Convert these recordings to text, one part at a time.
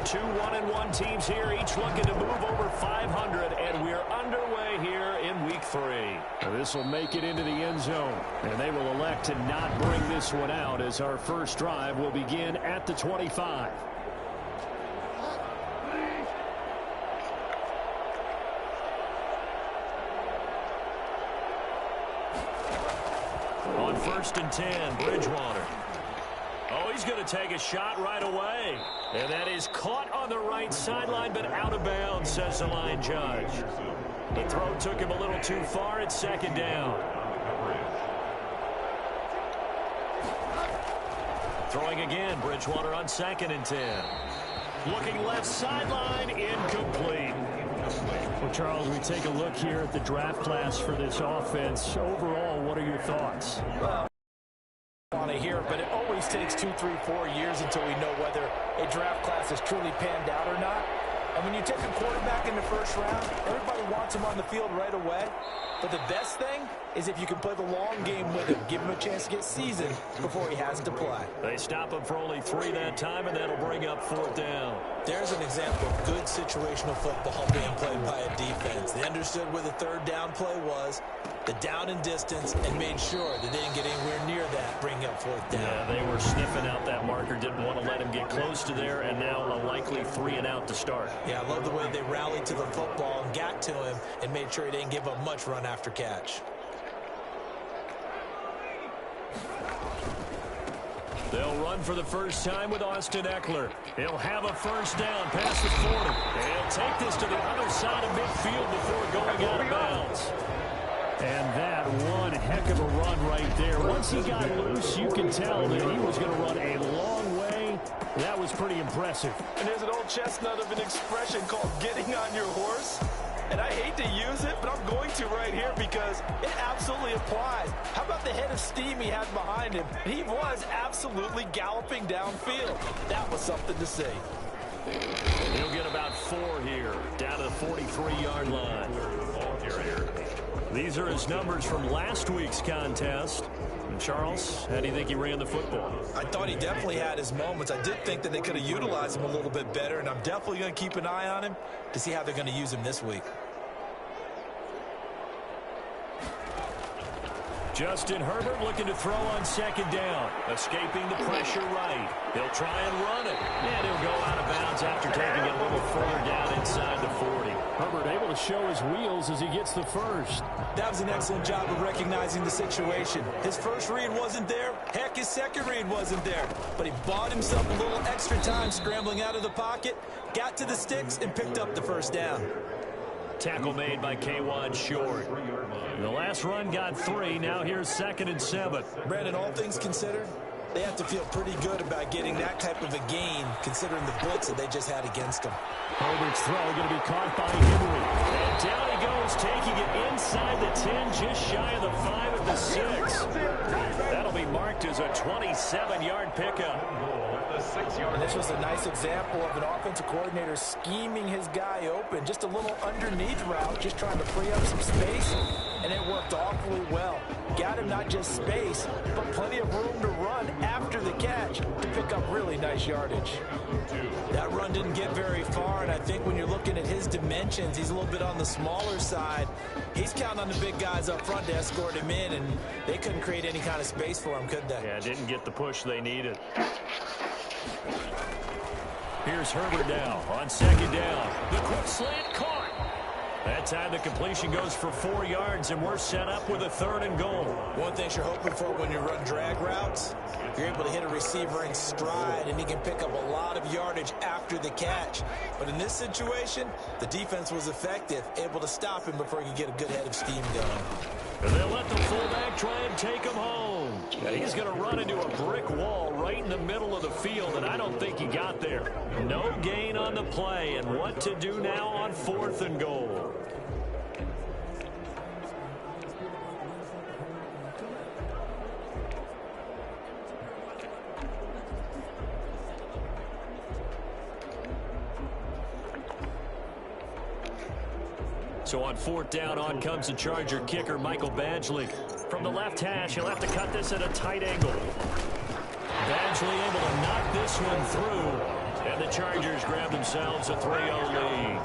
Two 1-1 teams here, each looking to move over 500, and we're underway here in week 3. This will make it into the end zone, and they will elect to not bring this one out as our first drive will begin at the 25. On 1st and 10, Bridgewater. Oh, he's going to take a shot right away. And that is caught on the right sideline, but out of bounds, says the line judge. The throw took him a little too far at 2nd down. Throwing again, Bridgewater on 2nd and 10. Looking left sideline, incomplete. Well, Charles, we take a look here at the draft class for this offense. Overall, what are your thoughts? I want to hear it, but it always takes 2, 3, 4 years until we know whether a draft class has truly panned out or not. And when you take a quarterback in the 1st round, everybody wants him on the field right away. But the best thing is if you can play the long game with him, give him a chance to get seasoned before he has to play. They stop him for only 3 that time, and that'll bring up 4th down. There's an example of good situational football being played by a defense. They understood where the 3rd down play was, the down and distance, and made sure they didn't get anywhere near that, bringing up 4th down. Yeah, they were sniffing out that marker, didn't want to let him get close to there, and now a likely 3 and out to start. Yeah, I love the way they rallied to the football and got to him and made sure he didn't give up much run after catch. They'll run for the first time with Austin Eckler. He'll have a 1st down past the 40. He'll take this to the other side of midfield before going out of bounds. And that one heck of a run right there. Once he got loose, you can tell that he was going to run a long way. That was pretty impressive. And there's an old chestnut of an expression called getting on your horse. And I hate to use it, but I'm going to right here because it absolutely applies. How about the head of steam he had behind him? He was absolutely galloping downfield. That was something to see. He'll get about 4 here, down to the 43-yard line. These are his numbers from last week's contest. And Charles, how do you think he ran the football? I thought he definitely had his moments. I did think that they could have utilized him a little bit better, and I'm definitely going to keep an eye on him to see how they're going to use him this week. Justin Herbert looking to throw on 2nd down. Escaping the pressure right. He'll try and run it. And he'll go out of bounds after taking it a little further down inside the 40. Herbert able to show his wheels as he gets the 1st. That was an excellent job of recognizing the situation. His 1st read wasn't there. Heck, his 2nd read wasn't there. But he bought himself a little extra time scrambling out of the pocket, got to the sticks, and picked up the 1st down. Tackle made by K'Wan Short. The last run got 3. Now here's 2nd and 7. Brandon, all things considered, they have to feel pretty good about getting that type of a gain, considering the blitz that they just had against them. Herbert's throw going to be caught by Henry. And down he goes, taking it inside the 10, just shy of the 5 at the 6. That'll be marked as a 27-yard pickup. And this was a nice example of an offensive coordinator scheming his guy open. Just a little underneath route, just trying to free up some space, and it worked awfully well. Got him not just space, but plenty of room to run after the catch to pick up really nice yardage. That run didn't get very far, and I think when you're looking at his dimensions, he's a little bit on the smaller side. He's counting on the big guys up front to escort him in, and they couldn't create any kind of space for him, could they? Yeah, didn't get the push they needed. Here's Herbert now on 2nd down. The quick slant caught. That time the completion goes for 4 yards, and we're set up with a 3rd and goal. One thing you're hoping for when you run drag routes, you're able to hit a receiver in stride, and he can pick up a lot of yardage after the catch. But in this situation, the defense was effective, able to stop him before he could get a good head of steam going. And they'll let the fullback try and take him home. And he's going to run into a brick wall right in the middle of the field, and I don't think he got there. No gain on the play, and what to do now on 4th and goal. So on 4th down, on comes the Charger kicker, Michael Badgley. From the left hash, he'll have to cut this at a tight angle. Badgley able to knock this one through. And the Chargers grab themselves a 3-0 lead.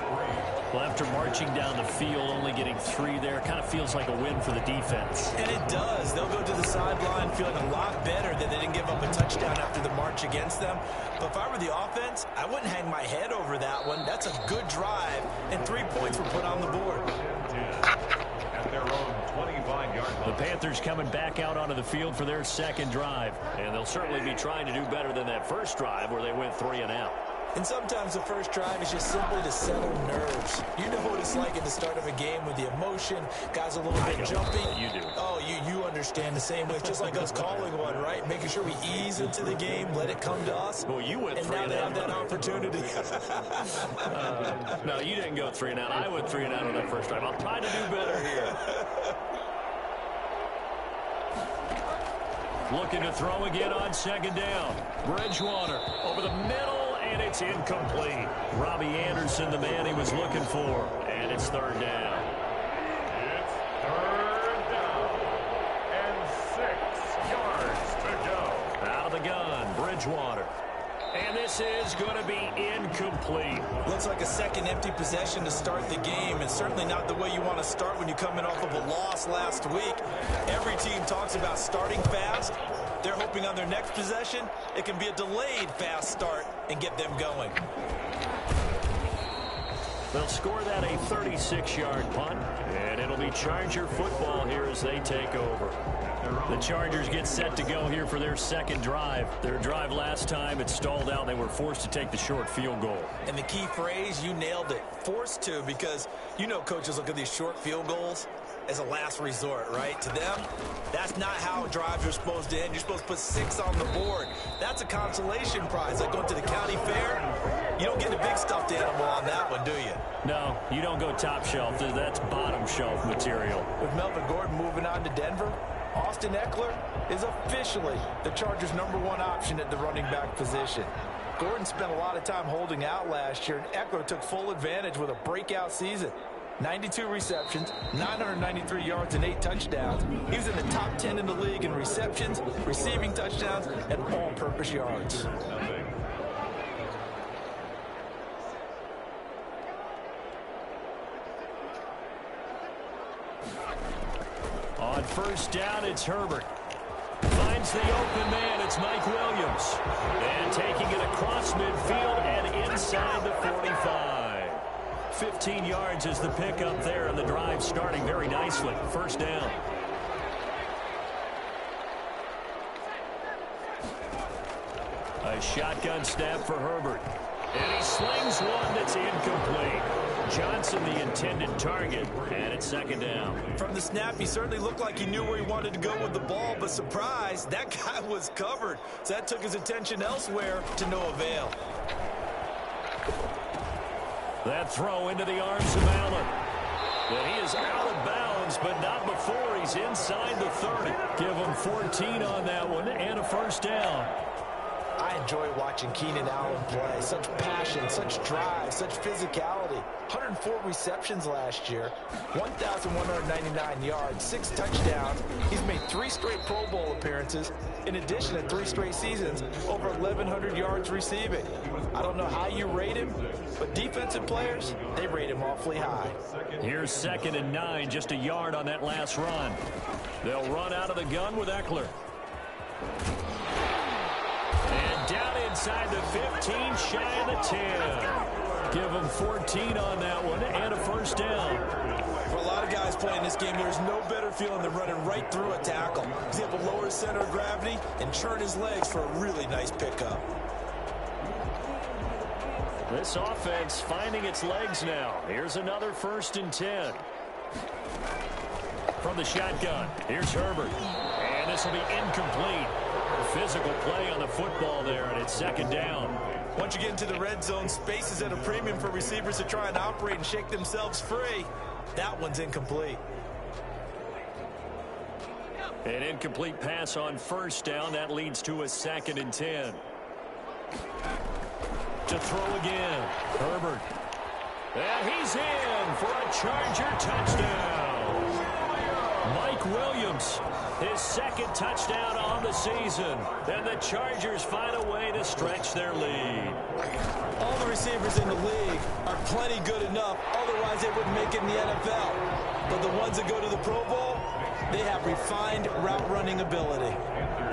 Well, after marching down the field, only getting 3 there, kind of feels like a win for the defense. And it does. They'll go to the sideline feeling a lot better that they didn't give up a touchdown after the march against them. But if I were the offense, I wouldn't hang my head over that one. That's a good drive, and 3 points were put on the board. At their own 25-yard line. The Panthers coming back out onto the field for their second drive. And they'll certainly be trying to do better than that first drive where they went 3 and out. And sometimes the first drive is just simply to settle nerves. You know what it's like at the start of a game with the emotion. Guys a little bit jumpy. You do. Oh, you understand the same way. It's just like us calling one, right? Making sure we ease into the game, let it come to us. Well, you went 3 and out. And now they have that opportunity. No, you didn't go 3 and out. I went 3 and out on that first drive. I'll try to do better here. Looking to throw again on second down. Bridgewater over the middle. And it's incomplete. Robbie Anderson, the man he was looking for. And it's third down. It's third down. And 6 yards to go. Out of the gun, Bridgewater. And this is going to be incomplete. Looks like a second empty possession to start the game, and certainly not the way you want to start when you come in off of a loss last week. Every team talks about starting fast. They're hoping on their next possession, it can be a delayed fast start and get them going. They'll score that a 36-yard punt, and it'll be Charger football here as they take over. The Chargers get set to go here for their second drive. Their drive last time, it stalled out. They were forced to take the short field goal. And the key phrase, you nailed it, forced to, because you know coaches look at these short field goals as a last resort, right? To them, that's not how drives are supposed to end. You're supposed to put 6 on the board. That's a consolation prize. Like going to the county fair, you don't get a big stuffed animal on that one, do you? No, you don't go top shelf. That's bottom shelf material. With Melvin Gordon moving on to Denver, Austin Eckler is officially the Chargers' #1 option at the running back position. Gordon spent a lot of time holding out last year, and Eckler took full advantage with a breakout season. 92 receptions, 993 yards, and 8 touchdowns. He was in the top 10 in the league in receptions, receiving touchdowns, and all-purpose yards. On first down, it's Herbert. Finds the open man. It's Mike Williams. And taking it across midfield and inside the 45. 15 yards is the pickup there, and the drive starting very nicely. First down. A shotgun snap for Herbert. And he slings one that's incomplete. Johnson, the intended target, and it's second down. From the snap, he certainly looked like he knew where he wanted to go with the ball, but surprise, that guy was covered. So that took his attention elsewhere to no avail. That throw into the arms of Allen. And he is out of bounds, but not before he's inside the 30. Give him 14 on that one and a first down. I enjoy watching Keenan Allen play. Such passion, such drive, such physicality. 104 receptions last year, 1,199 yards, 6 touchdowns. He's made 3 straight Pro Bowl appearances, in addition to 3 straight seasons, over 1,100 yards receiving. I don't know how you rate him, but defensive players, they rate him awfully high. Here's 2nd and 9, just a yard on that last run. They'll run out of the gun with Eckler. And down inside the 15, shy of the 10. Give him 14 on that one and a first down. For a lot of guys playing this game, there's no better feeling than running right through a tackle. He's able to lower his center of gravity and churn his legs for a really nice pickup. This offense finding its legs now. Here's another 1st and 10. From the shotgun, here's Herbert. And this will be incomplete. Physical play on the football there, and it's second down. Once you get into the red zone, space is at a premium for receivers to try and operate and shake themselves free. That one's incomplete. An incomplete pass on first down. That leads to a 2nd and 10. To throw again, Herbert. And he's in for a Charger touchdown. Mike Williams, his second touchdown on the season. And the Chargers find a way to stretch their lead. All the receivers in the league are plenty good enough. Otherwise, they wouldn't make it in the NFL. But the ones that go to the Pro Bowl, they have refined route running ability.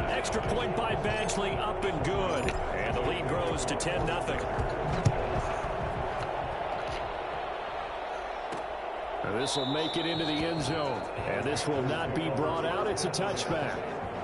Extra point by Badgley, up and good. And the lead grows to 10-0. This will make it into the end zone. And this will not be brought out. It's a touchback.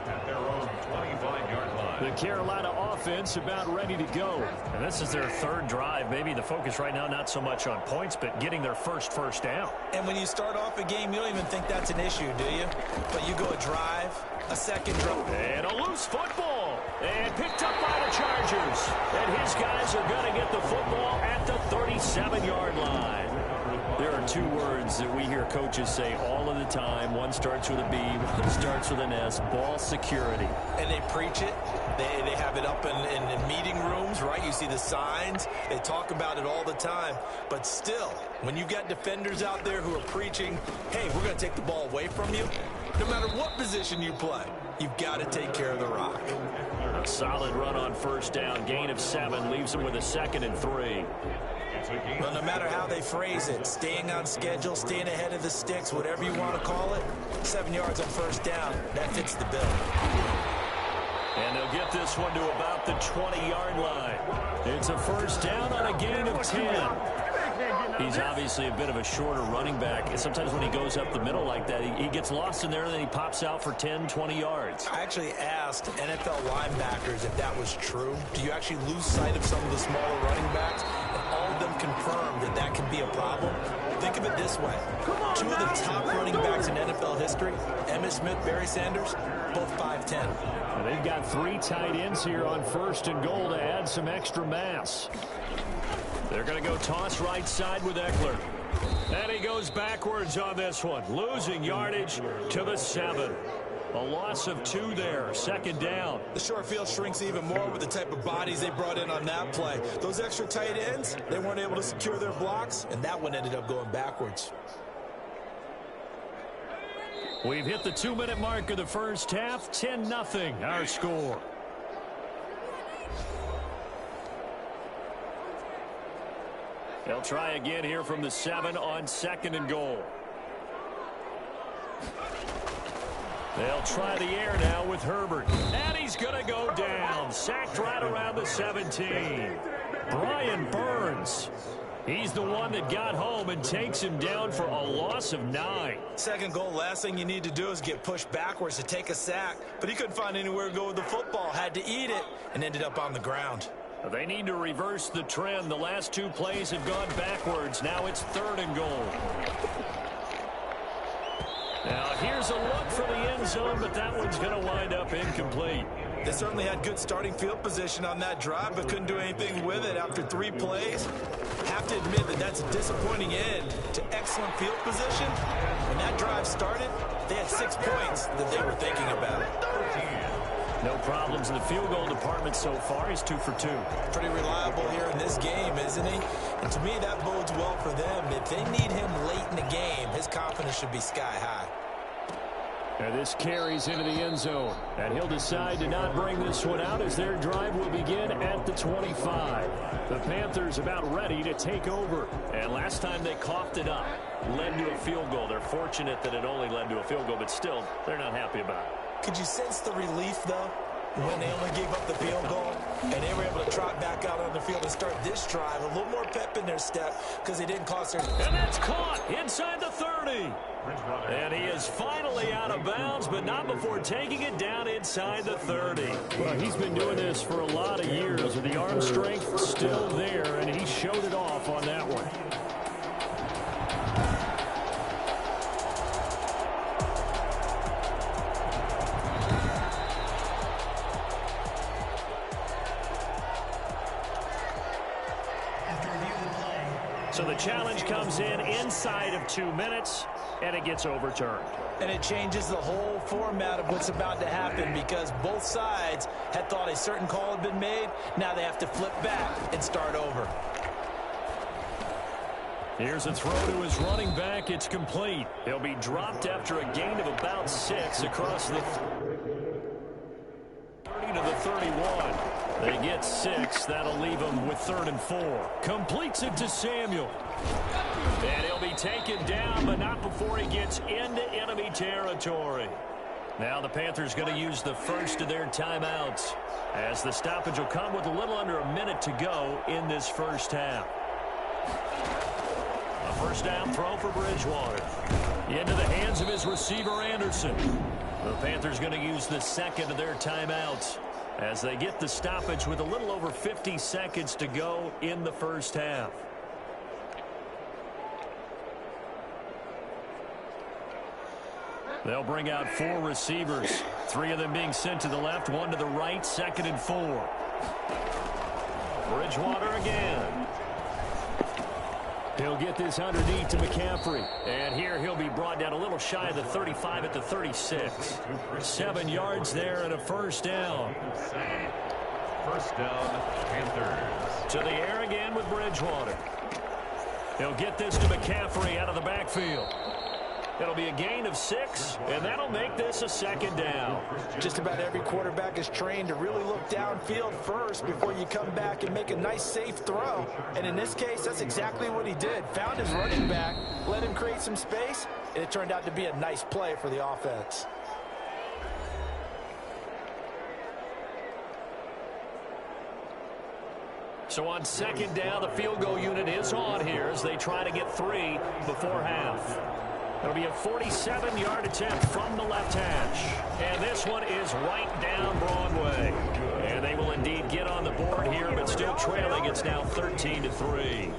At their own 25-yard line. The Carolina offense about ready to go. And this is their third drive. Maybe the focus right now not so much on points, but getting their first down. And when you start off a game, you don't even think that's an issue, do you? But you go a drive, a second drive. And a loose football. And picked up by the Chargers. And his guys are going to get the football at the 37-yard line. There are two words that we hear coaches say all of the time. One starts with a B, one starts with an S. Ball security. And they preach it. They have it up in meeting rooms, right? You see the signs. They talk about it all the time. But still, when you've got defenders out there who are preaching, hey, we're going to take the ball away from you, no matter what position you play, you've got to take care of the rock. A solid run on first down. Gain of 7 leaves them with a 2nd and 3. Well, no matter how they phrase it, staying on schedule, staying ahead of the sticks, whatever you want to call it, 7 yards on first down, that fits the bill. And they'll get this one to about the 20-yard line. It's a first down on a gain of 10. He's obviously a bit of a shorter running back. And sometimes when he goes up the middle like that, he gets lost in there, and then he pops out for 10, 20 yards. I actually asked NFL linebackers if that was true. Do you actually lose sight of some of the smaller running backs? And all of them confirmed that that can be a problem. Think of it this way. 2 of the top running backs in NFL history, Emmitt Smith, Barry Sanders, both 5'10". Well, they've got 3 tight ends here on 1st and goal to add some extra mass. They're going to go toss right side with Eckler. And he goes backwards on this one, losing yardage to the 7. A loss of 2 there, 2nd down. The short field shrinks even more with the type of bodies they brought in on that play. Those extra tight ends, they weren't able to secure their blocks, and that one ended up going backwards. We've hit the 2-minute mark of the first half, 10-0 our score. They'll try again here from the 7 on 2nd and goal. They'll try the air now with Herbert. And he's going to go down. Sacked right around the 17. Brian Burns. He's the one that got home and takes him down for a loss of 9. 2nd goal, last thing you need to do is get pushed backwards to take a sack. But he couldn't find anywhere to go with the football. Had to eat it and ended up on the ground. They need to reverse the trend. The last 2 plays have gone backwards. Now it's 3rd and goal. Now here's a look for the end zone, but that one's going to wind up incomplete. They certainly had good starting field position on that drive, but couldn't do anything with it after 3 plays. Have to admit that that's a disappointing end to excellent field position. When that drive started, they had 6 points that they were thinking about. No problems in the field goal department so far. He's 2 for 2. Pretty reliable here in this game, isn't he? And to me, that bodes well for them. If they need him late in the game, his confidence should be sky high. And this carries into the end zone. And he'll decide to not bring this one out as their drive will begin at the 25. The Panthers about ready to take over. And last time they coughed it up, led to a field goal. They're fortunate that it only led to a field goal, but still, they're not happy about it. Could you sense the relief, though, when they only gave up the field goal and they were able to trot back out on the field and start this drive? A little more pep in their step because they didn't cost their... And that's caught inside the 30. And he is finally out of bounds, but not before taking it down inside the 30. Well, he's been doing this for a lot of years with the arm strength still there, and he showed it off on that one. So the challenge comes in inside of 2 minutes, and it gets overturned. And it changes the whole format of what's about to happen because both sides had thought a certain call had been made. Now they have to flip back and start over. Here's a throw to his running back. It's complete. He'll be dropped after a gain of about 6 across the 30 to the 31. They get 6. That'll leave them with 3rd and 4. Completes it to Samuel. And he'll be taken down, but not before he gets into enemy territory. Now the Panthers going to use the first of their timeouts, as the stoppage will come with a little under a minute to go in this first half. A first down throw for Bridgewater. Into the hands of his receiver, Anderson. The Panthers going to use the second of their timeouts as they get the stoppage with a little over 50 seconds to go in the first half. They'll bring out 4 receivers, 3 of them being sent to the left, 1 to the right, 2nd and 4. Bridgewater again. He'll get this underneath to McCaffrey. And here he'll be brought down a little shy of the 35 at the 36. 7 yards there and a first down. First down, Panthers. To the air again with Bridgewater. He'll get this to McCaffrey out of the backfield. It'll be a gain of 6, and that'll make this a 2nd down. Just about every quarterback is trained to really look downfield first before you come back and make a nice, safe throw. And in this case, that's exactly what he did. Found his running back, let him create some space, and it turned out to be a nice play for the offense. So on 2nd down, the field goal unit is on here as they try to get 3 before half. It'll be a 47-yard attempt from the left hash. And this one is right down Broadway. And they will indeed get on the board here, but still trailing. It's now 13-3.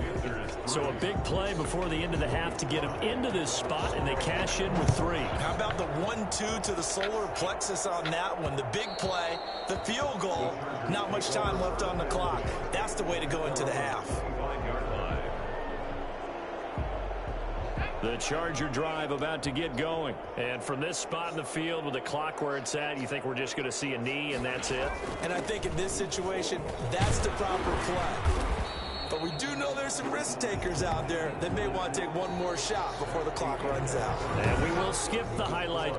So a big play before the end of the half to get them into this spot, and they cash in with 3. How about the 1-2 to the solar plexus on that one? The big play, the field goal, not much time left on the clock. That's the way to go into the half. The Charger drive about to get going. And from this spot in the field with the clock where it's at, you think we're just going to see a knee and that's it? And I think in this situation, that's the proper play. But we do know there's some risk takers out there that may want to take one more shot before the clock runs out. And we will skip the highlight.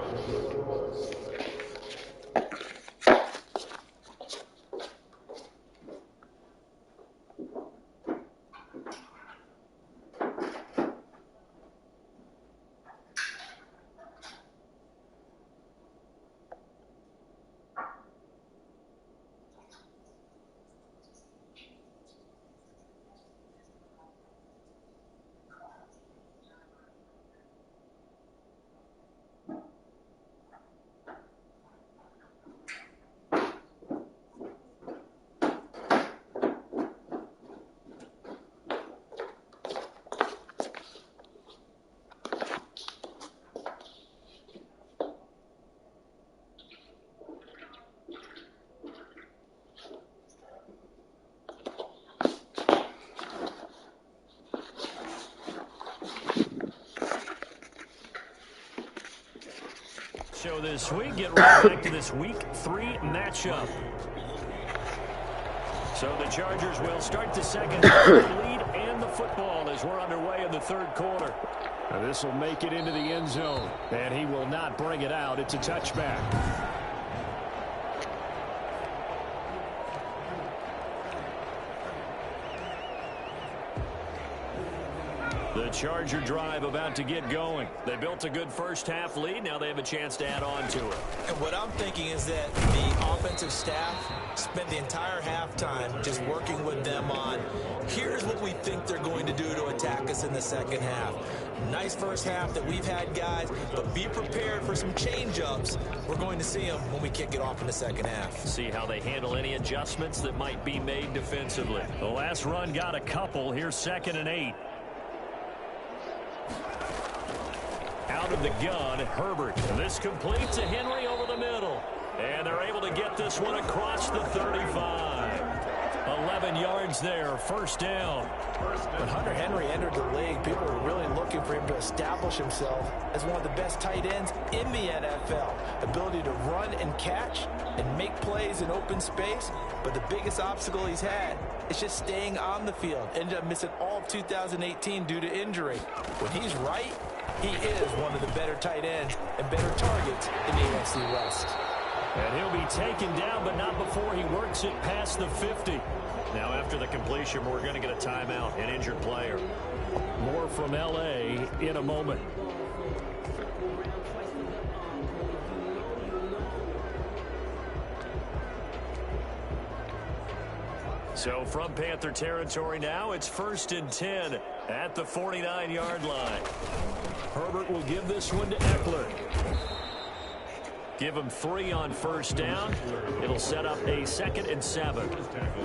So this week, get right back to this week 3 matchup. So the Chargers will start the second lead and the football as we're underway in the 3rd quarter. Now this will make it into the end zone, and he will not bring it out. It's a touchback. The Charger drive about to get going. They built a good first half lead. Now they have a chance to add on to it. And what I'm thinking is that the offensive staff spent the entire halftime just working with them on, here's what we think they're going to do to attack us in the second half. Nice first half that we've had, guys, but be prepared for some change-ups. We're going to see them when we kick it off in the second half. See how they handle any adjustments that might be made defensively. The last run got a couple. Here's 2nd and 8. Out of the gun, Herbert. This completes a Henry over the middle. And they're able to get this one across the 35. 11 yards there, first down. When Hunter Henry entered the league, people were really looking for him to establish himself as one of the best tight ends in the NFL. Ability to run and catch and make plays in open space. But the biggest obstacle he's had is just staying on the field. Ended up missing all of 2018 due to injury. When he's right, he is one of the better tight ends and better targets in the AFC West. And he'll be taken down, but not before he works it past the 50. Now, after the completion, we're going to get a timeout, an injured player. More from L.A. in a moment. So from Panther territory now, it's 1st and 10 at the 49-yard line. Herbert will give this one to Eckler. Give him 3 on first down. It'll set up a 2nd and 7.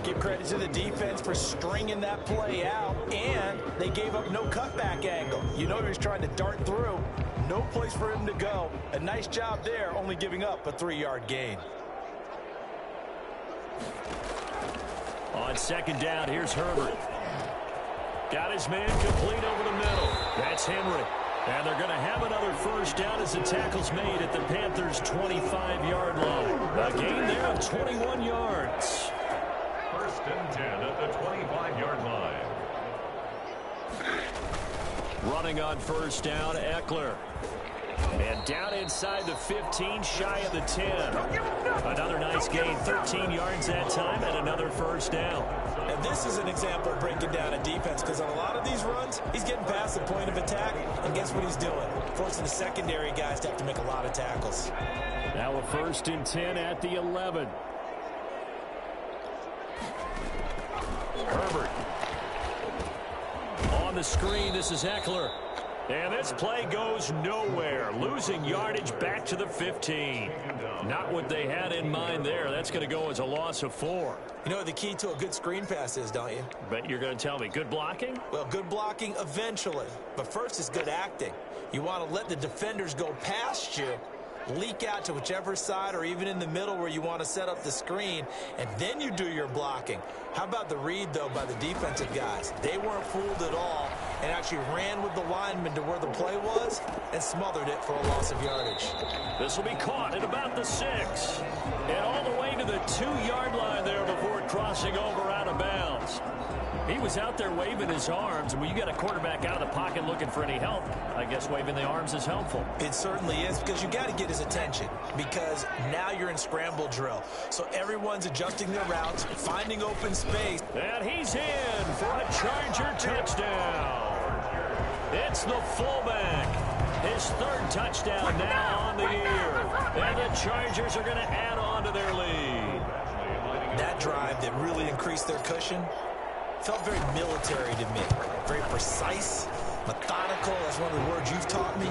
Give credit to the defense for stringing that play out, and they gave up no cutback angle. You know he was trying to dart through. No place for him to go. A nice job there, only giving up a 3-yard gain. On 2nd down, here's Herbert. Got his man complete over the middle. That's Henry. And they're going to have another first down as the tackle's made at the Panthers' 25-yard line. A gain there of 21 yards. 1st and 10 at the 25-yard line. Running on first down, Eckler. And down inside the 15, shy of the 10. Another nice gain, 13 yards that time, and another first down. And this is an example of breaking down a defense, because on a lot of these runs, he's getting past the point of attack, and guess what he's doing? Forcing the secondary guys to have to make a lot of tackles. Now a 1st and 10 at the 11. Herbert. On the screen, this is Eckler. And this play goes nowhere. Losing yardage back to the 15. Not what they had in mind there. That's going to go as a loss of 4. You know what the key to a good screen pass is, don't you? But you're going to tell me, good blocking? Well, good blocking eventually. But first is good acting. You want to let the defenders go past you, leak out to whichever side or even in the middle where you want to set up the screen, and then you do your blocking. How about the read, though, by the defensive guys? They weren't fooled at all and actually ran with the lineman to where the play was and smothered it for a loss of yardage. This will be caught at about the 6. And all the way to the 2-yard line there before crossing over out of bounds. He was out there waving his arms, and when you got a quarterback out of the pocket looking for any help, I guess waving the arms is helpful. It certainly is, because you got to get his attention, because now you're in scramble drill. So everyone's adjusting their routes, finding open space. And he's in for a Charger touchdown. It's the fullback. His 3rd touchdown now on the year. And the Chargers are going to add on to their lead. That drive that really increased their cushion felt very military to me. Very precise, methodical. That's one of the words you've taught me.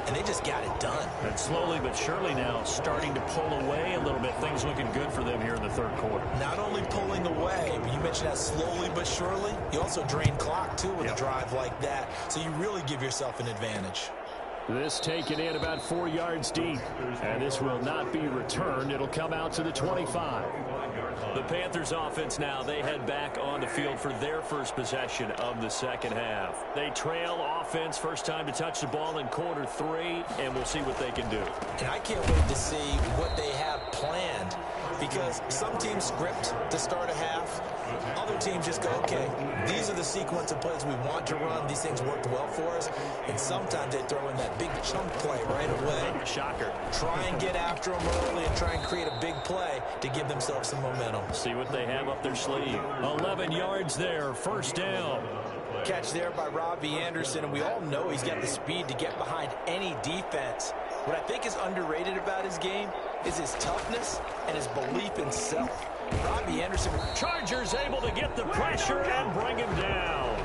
And they just got it done. And slowly but surely now starting to pull away a little bit. Things looking good for them here in the 3rd quarter. Not only pulling away, but you mentioned that slowly but surely. You also drain clock, too, with a drive like that. So you really give yourself an advantage. This taken in about 4 yards deep. And this will not be returned. It'll come out to the 25. The Panthers offense now, they head back on the field for their first possession of the 2nd half. They trail offense, first time to touch the ball in quarter 3, and we'll see what they can do. And I can't wait to see what they have planned, because some teams script to start a half. Other teams just go, okay, these are the sequence of plays we want to run. These things worked well for us. And sometimes they throw in that big chunk play right away. Shocker. Try and get after them early and try and create a big play to give themselves some momentum. See what they have up their sleeve. 11 yards there, first down. Catch there by Robbie Anderson, and we all know he's got the speed to get behind any defense. What I think is underrated about his game is his toughness and his belief in self. Robbie Anderson. Chargers able to get the pressure and bring him down.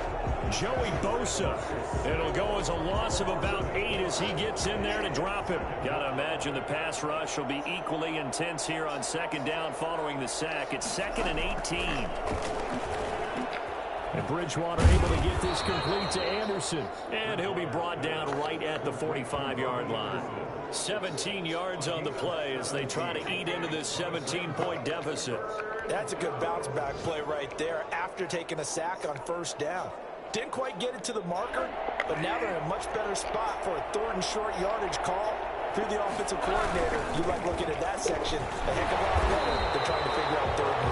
Joey Bosa. It'll go as a loss of about 8 as he gets in there to drop him. Got to imagine the pass rush will be equally intense here on 2nd down following the sack. It's 2nd and 18. And Bridgewater able to get this complete to Anderson. And he'll be brought down right at the 45-yard line. 17 yards on the play as they try to eat into this 17-point deficit. That's a good bounce back play right there after taking a sack on first down. Didn't quite get it to the marker, but now they're in a much better spot for a 3rd and short yardage call. If you're the offensive coordinator, you like looking at that section a heck of a lot better than trying to figure out 3rd and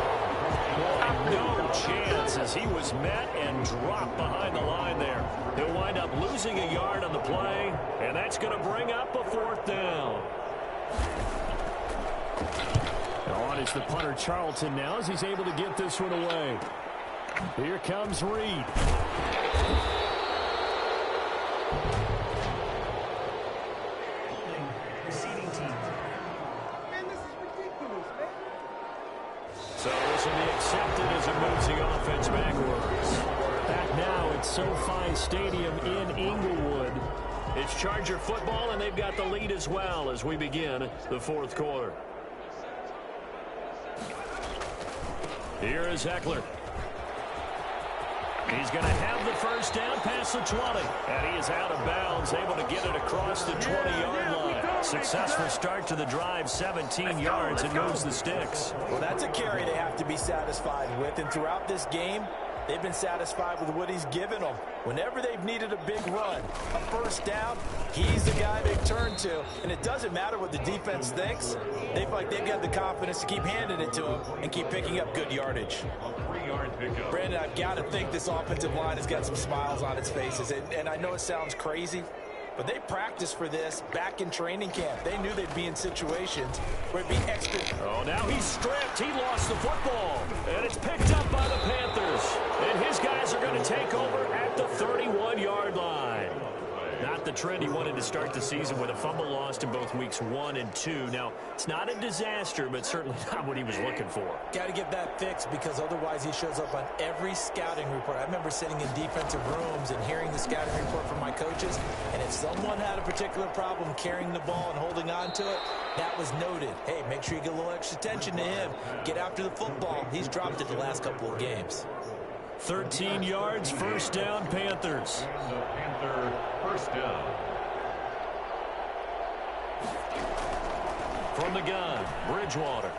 long. No chance as he was met and dropped behind the line there. He'll wind up losing a yard on the play, and that's going to bring up a 4th down. On is the punter Charlton now as he's able to get this one away. Here comes Reed. So this will be accepted as it moves the offense backwards. Back now at SoFi Stadium in Inglewood. It's Charger football, and they've got the lead as well as we begin the 4th quarter. Here is Eckler. He's going to have the first down past the 20. And he is out of bounds, able to get it across the 20-yard line. Successful start to the drive, 17 yards, and moves the sticks. Well, that's a carry they have to be satisfied with. And throughout this game, they've been satisfied with what he's given them. Whenever they've needed a big run, a first down, he's the guy they turn to. And it doesn't matter what the defense thinks. They feel like they've got the confidence to keep handing it to him and keep picking up good yardage. Brandon, I've got to think this offensive line has got some smiles on its faces. And I know it sounds crazy, but they practiced for this back in training camp. They knew they'd be in situations where it'd be extra. Oh, now he's stripped. He lost the football. And it's picked up by the Panthers. And his guys are going to take over at the 31-yard line. Not the trend he wanted to start the season with a fumble lost in both weeks 1 and 2. Now, it's not a disaster, but certainly not what he was looking for. Got to get that fixed because otherwise he shows up on every scouting report. I remember sitting in defensive rooms and hearing the scouting report from my coaches, and if someone had a particular problem carrying the ball and holding on to it, that was noted. Hey, make sure you get a little extra attention to him. Get after the football. He's dropped it the last couple of games. 13 yards, first down, Panthers. Panther first down. From the gun, Bridgewater.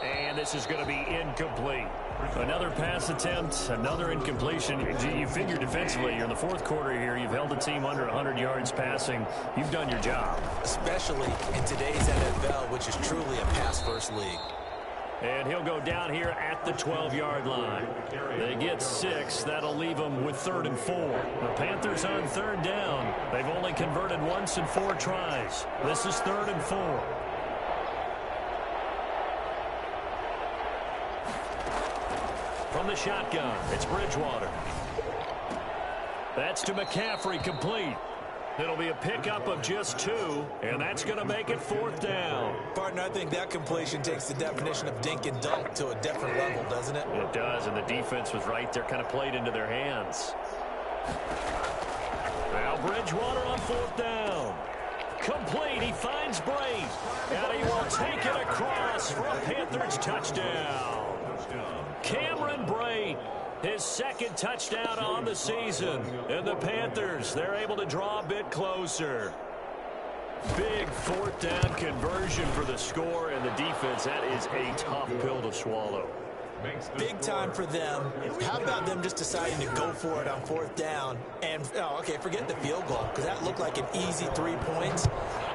And this is going to be incomplete. Another pass attempt, another incompletion. You figure defensively, you're in the 4th quarter here. You've held a team under 100 yards passing. You've done your job. Especially in today's NFL, which is truly a pass-first league. And he'll go down here at the 12-yard line. They get 6. That'll leave them with 3rd and 4. The Panthers on 3rd down. They've only converted once in 4 tries. This is 3rd and 4. From the shotgun, it's Bridgewater. That's to McCaffrey, complete. It'll be a pickup of just 2, and that's going to make it 4th down. Partner, I think that completion takes the definition of dink and dunk to a different level, doesn't it? It does, and the defense was right there, kind of played into their hands. Now Bridgewater on 4th down. Complete, he finds Bray. And he will take it across for a Panthers touchdown. Cameron Bray. His 2nd touchdown on the season. And the Panthers, they're able to draw a bit closer. Big 4th down conversion for the score, and the defense, that is a tough pill to swallow. Big time for them. How about them just deciding to go for it on 4th down? And, okay, forget the field goal, because that looked like an easy 3 points.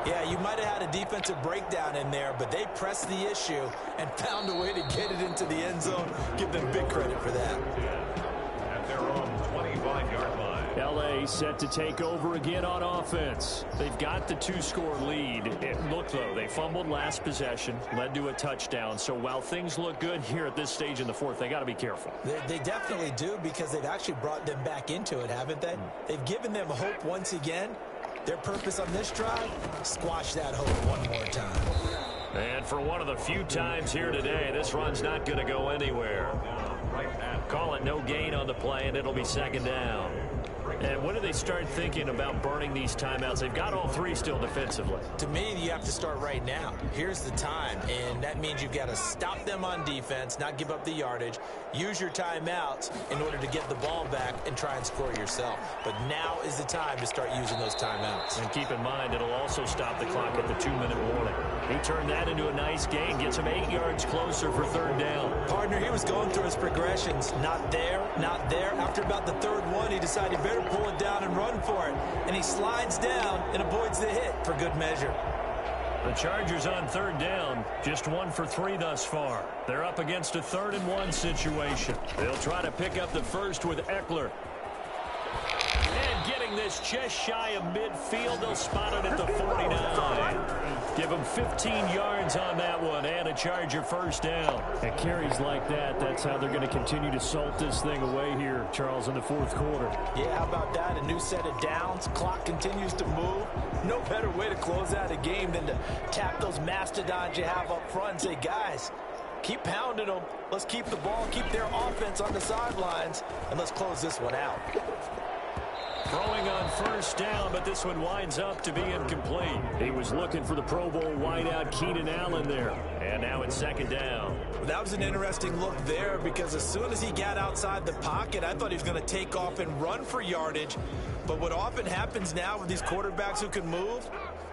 Yeah, you might have had a defensive breakdown in there, but they pressed the issue and found a way to get it into the end zone. Give them big credit for that. At their own 25-yard line. L.A. set to take over again on offense. They've got the 2-score lead. Look, though, they fumbled last possession, led to a touchdown. So while things look good here at this stage in the 4th, they got to be careful. They definitely do, because they've actually brought them back into it, haven't they? They've given them hope once again. Their purpose on this drive, squash that hope one more time. And for one of the few times here today, this run's not going to go anywhere. Call it no gain on the play, and it'll be 2nd down. And when do they start thinking about burning these timeouts? They've got all three still defensively. To me, you have to start right now. Here's the time, and that means you've got to stop them on defense, not give up the yardage, use your timeouts in order to get the ball back and try and score yourself. But now is the time to start using those timeouts. And keep in mind, it'll also stop the clock at the 2-minute warning. He turned that into a nice gain, gets him 8 yards closer for third down. Partner, he was going through his progressions. Not there, not there. After about the third one, he decided he better pull it down and run for it. And he slides down and avoids the hit for good measure. The Chargers on third down, just 1 for 3 thus far. They're up against a 3rd-and-1 situation. They'll try to pick up the first with Eckler. And getting this just shy of midfield, they'll spot it at the 49. Give them 15 yards on that one and a Charger first down. And carries like that, that's how they're going to continue to salt this thing away here, Charles, in the 4th quarter. Yeah, how about that? A new set of downs. Clock continues to move. No better way to close out a game than to tap those mastodons you have up front and say, guys, keep pounding them. Let's keep the ball, keep their offense on the sidelines, and let's close this one out. Throwing on first down, but this one winds up to be incomplete. He was looking for the Pro Bowl wideout Keenan Allen there. And now it's 2nd down. That was an interesting look there because as soon as he got outside the pocket, I thought he was going to take off and run for yardage. But what often happens now with these quarterbacks who can move,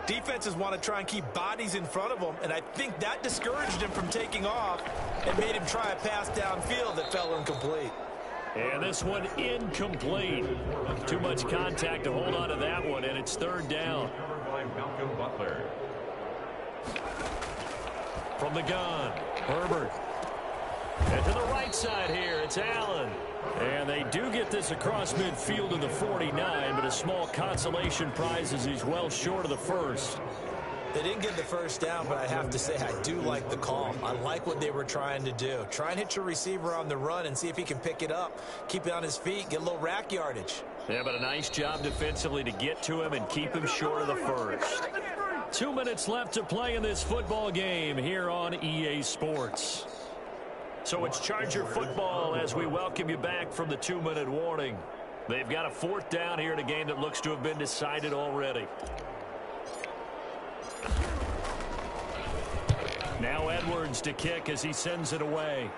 defenses want to try and keep bodies in front of them, and I think that discouraged him from taking off and made him try a pass downfield that fell incomplete. And this one incomplete. Too much contact to hold on to that one, and it's 3rd down. From the gun, Herbert. And to the right side here, it's Allen. And they do get this across midfield to the 49, but a small consolation prize as he's well short of the first. They didn't get the first down, but I have to say I do like the call. I like what they were trying to do. Try and hit your receiver on the run and see if he can pick it up. Keep it on his feet, get a little rack yardage. Yeah, but a nice job defensively to get to him and keep him short of the first. 2 minutes left to play in this football game here on EA Sports. So it's Charger football as we welcome you back from the 2-minute warning. They've got a 4th down here in a game that looks to have been decided already. Now Edwards to kick as he sends it away.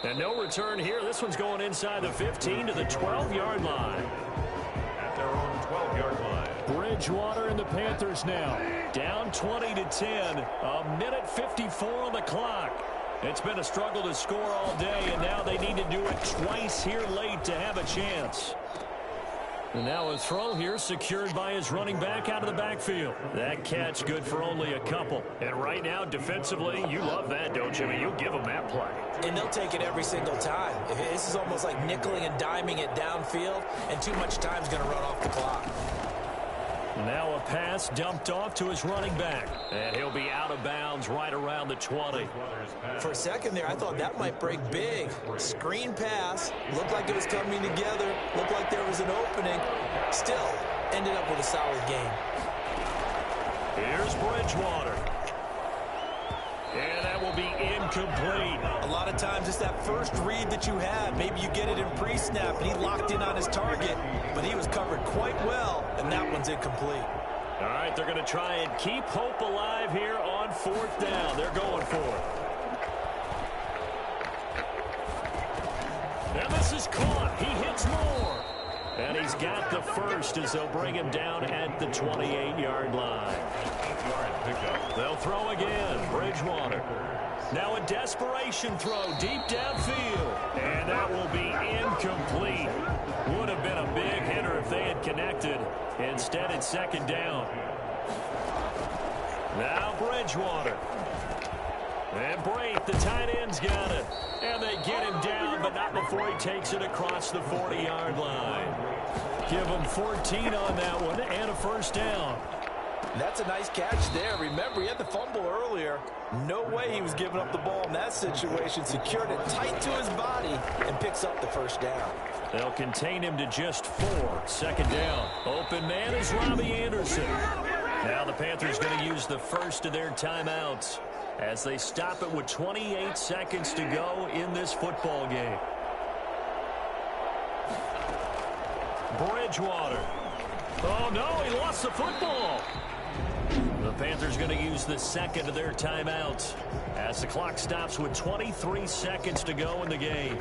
And no return here. This one's going inside the 15 to the 12-yard line. At their own 12-yard line. Bridgewater and the Panthers now. Down 20-10. A minute 54 on the clock. It's been a struggle to score all day, and now they need to do it twice here late to have a chance. And now a throw here secured by his running back out of the backfield. That catch good for only a couple. And right now, defensively, you love that, don't you? I mean, you give them that play. And they'll take it every single time. This is almost like nickeling and diming it downfield, and too much time's going to run off the clock. Now a pass dumped off to his running back. And he'll be out of bounds right around the 20. For a second there, I thought that might break big. Screen pass. Looked like it was coming together. Looked like there was an opening. Still ended up with a solid game. Here's Bridgewater. And that will be incomplete. A lot of times it's that first read that you have. Maybe you get it in pre-snap and he locked in on his target, but he was covered quite well, and that one's incomplete. All right, they're going to try and keep hope alive here on 4th down. They're going for it. And this is caught. He hits more. And he's got the first as they'll bring him down at the 28-yard line. They'll throw again. Bridgewater. Now a desperation throw deep downfield. And that will be incomplete. Would have been a big hitter if they had connected. Instead, it's 2nd down. Now Bridgewater. And Brate, the tight end's got it. And they get him down, but not before he takes it across the 40-yard line. Give him 14 on that one and a first down. That's a nice catch there. Remember, he had the fumble earlier. No way he was giving up the ball in that situation. Secured it tight to his body and picks up the first down. They'll contain him to just 4. 2nd down. Open man is Robbie Anderson. Now the Panthers going to use the first of their timeouts as they stop it with 28 seconds to go in this football game. Bridgewater. Oh, no, he lost the football. The Panthers going to use the second of their timeouts as the clock stops with 23 seconds to go in the game.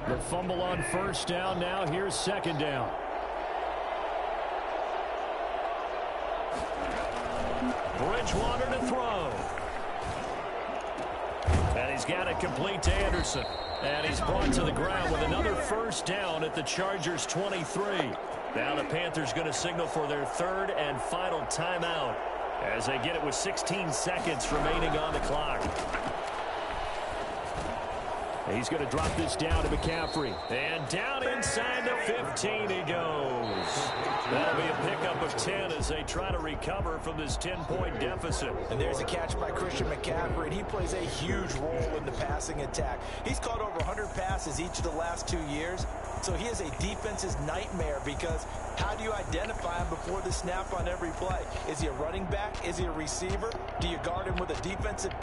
The fumble on first down. Now here's second down. Bridgewater to throw. And he's got it complete to Anderson. And he's brought to the ground with another first down at the Chargers' 23. Now the Panthers going to signal for their third and final timeout as they get it with 16 seconds remaining on the clock. He's going to drop this down to McCaffrey. And down inside the 15 he goes. That'll be a pickup of 10 as they try to recover from this 10-point deficit. And there's a catch by Christian McCaffrey, and he plays a huge role in the passing attack. He's caught over 100 passes each of the last 2 years, so he is a defense's nightmare because how do you identify him before the snap on every play? Is he a running back? Is he a receiver? Do you guard him with a defensive back?